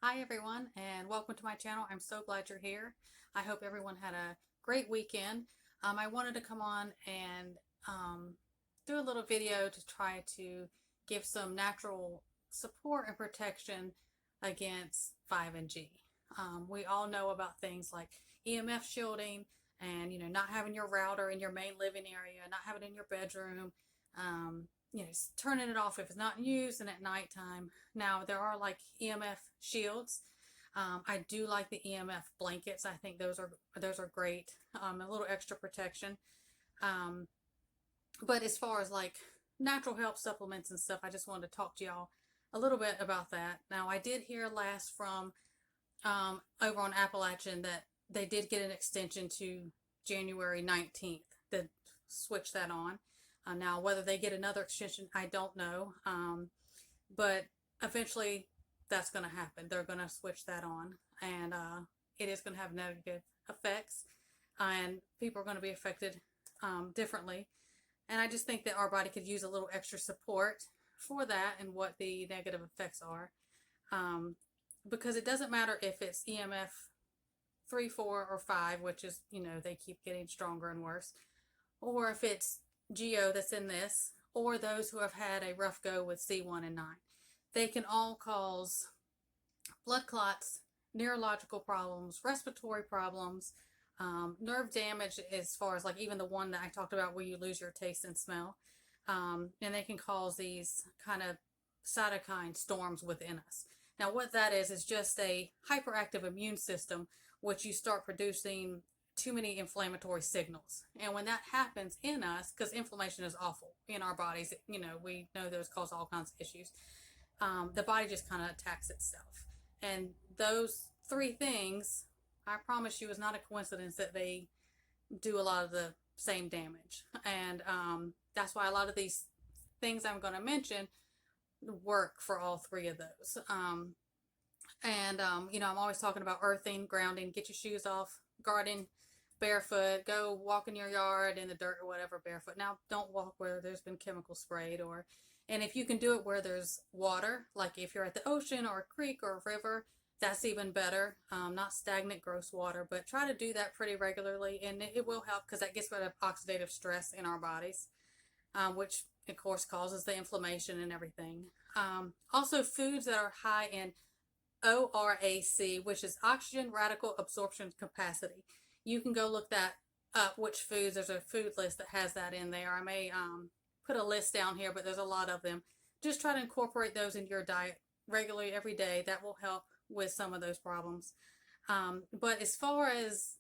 Hi everyone and welcome to my channel. I'm so glad you're here. I hope everyone had a great weekend. I wanted to come on and do a little video to try to give some natural support and protection against 5G. We all know about things like EMF shielding and not having your router in your main living area, not having it in your bedroom, um, turning it off if it's not used and at nighttime. Now there are like EMF shields. I do like the EMF blankets. I think those are great. A little extra protection. Um, but as far as like natural health supplements and stuff, I just wanted to talk to y'all a little bit about that. Now I did hear last from over on Appalachian that they did get an extension to January 19th to switch that on. Now, whether they get another extension, I don't know. But eventually that's going to happen. They're going to switch that on, and it is going to have negative effects, and people are going to be affected differently. And I just think that our body could use a little extra support for that and what the negative effects are. Because it doesn't matter if it's EMF 3, 4, or 5, which is, they keep getting stronger and worse, or if it's GO that's in this, or those who have had a rough go with C1 and 9. They can all cause blood clots, neurological problems, respiratory problems, nerve damage, as far as like even the one that I talked about where you lose your taste and smell. And they can cause these kind of cytokine storms within us. Now, what that is just a hyperactive immune system, which you start producing too many inflammatory signals. And when that happens in us, because inflammation is awful in our bodies, we know those cause all kinds of issues. The body just kind of attacks itself. And those three things, I promise you, is not a coincidence that they do a lot of the same damage. And that's why a lot of these things I'm going to mention work for all three of those. I'm always talking about earthing, grounding, get your shoes off, garden, barefoot, go walk in your yard in the dirt or whatever barefoot. Now, don't walk where there's been chemical sprayed, and if you can do it where there's water, like if you're at the ocean or a creek or a river, that's even better. Not stagnant, gross water, but try to do that pretty regularly, and it will help because that gets rid of oxidative stress in our bodies, which of course causes the inflammation and everything. Also, foods that are high in ORAC, which is oxygen radical absorption capacity. You can go look that up, which foods. There's a food list that has that in there. I may put a list down here, but there's a lot of them. Just try to incorporate those into your diet regularly every day. That will help with some of those problems. But as far as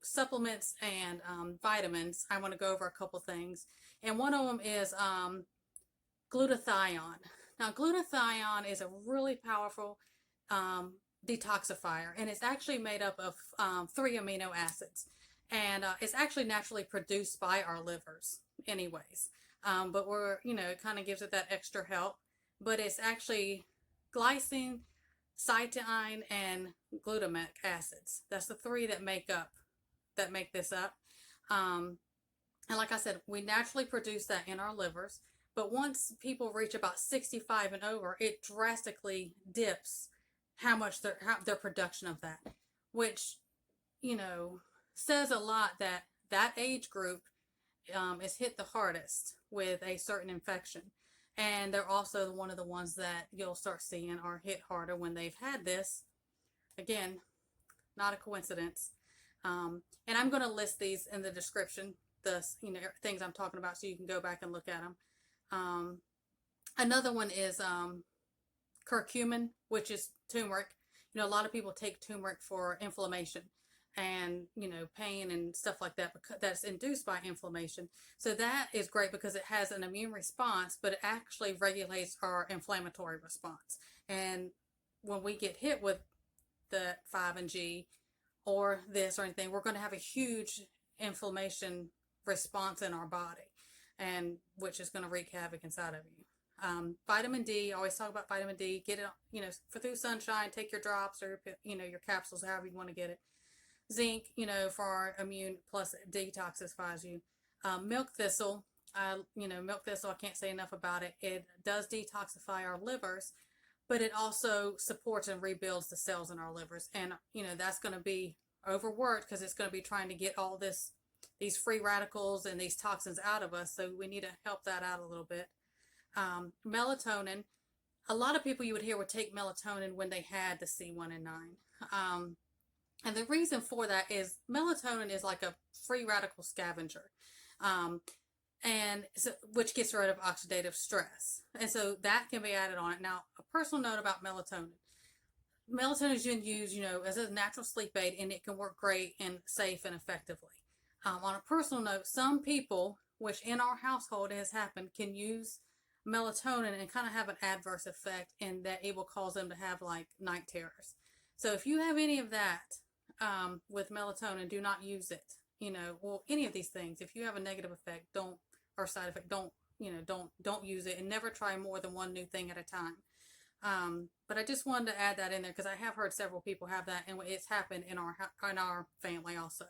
supplements and vitamins, I want to go over a couple things. And one of them is glutathione. Now, glutathione is a really powerful detoxifier, and it's actually made up of 3 amino acids, and it's actually naturally produced by our livers anyways, but it kind of gives it that extra help. But it's actually glycine, cytidine, and glutamic acids. That's the 3 that make this up. And like I said, we naturally produce that in our livers, but once people reach about 65 and over, it drastically dips how much their production of that, which says a lot that that age group is hit the hardest with a certain infection, and they're also one of the ones that you'll start seeing are hit harder when they've had this. Again, not a coincidence. And I'm going to list these in the description, the things I'm talking about, so you can go back and look at them. Another one is curcumin, which is turmeric. A lot of people take turmeric for inflammation and pain and stuff like that, because that's induced by inflammation. So that is great because it has an immune response, but it actually regulates our inflammatory response. And when we get hit with the 5G or this or anything, we're going to have a huge inflammation response in our body, and which is going to wreak havoc inside of you. Vitamin D, I always talk about vitamin D. Get it, for through sunshine. Take your drops or your capsules, however you want to get it. Zinc, for our immune, plus it detoxifies you. Milk thistle, milk thistle, I can't say enough about it. It does detoxify our livers, but it also supports and rebuilds the cells in our livers. And, that's going to be overworked because it's going to be trying to get all these free radicals and these toxins out of us. So we need to help that out a little bit. Melatonin, a lot of people you would hear would take melatonin when they had the C1 and 9. And the reason for that is melatonin is like a free radical scavenger. And so, which gets rid of oxidative stress. And so that can be added on it. Now, a personal note about melatonin. Melatonin is used, as a natural sleep aid, and it can work great and safe and effectively. On a personal note, some people, which in our household has happened, can use melatonin and kind of have an adverse effect, and that it will cause them to have like night terrors. So if you have any of that with melatonin, do not use it. Well, any of these things. If you have a negative effect, or side effect, don't use it, and never try more than one new thing at a time. But I just wanted to add that in there because I have heard several people have that, and it's happened in our family also.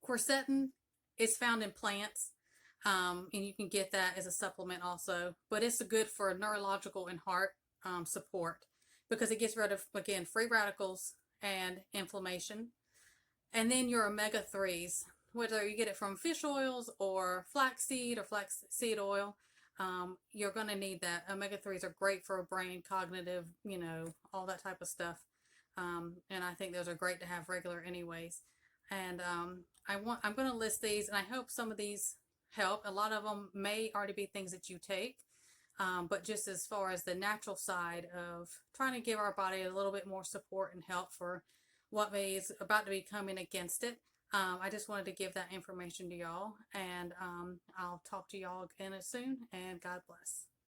Quercetin is found in plants, and you can get that as a supplement also. But it's good for neurological and heart support because it gets rid of, again, free radicals and inflammation. And then your omega-3s, whether you get it from fish oils or flaxseed oil, you're going to need that. Omega-3s are great for brain, cognitive, all that type of stuff. And I think those are great to have regular anyways. And I'm going to list these, and I hope some of these help. A lot of them may already be things that you take, but just as far as the natural side of trying to give our body a little bit more support and help for what is about to be coming against it. I just wanted to give that information to y'all, and I'll talk to y'all again soon, and God bless.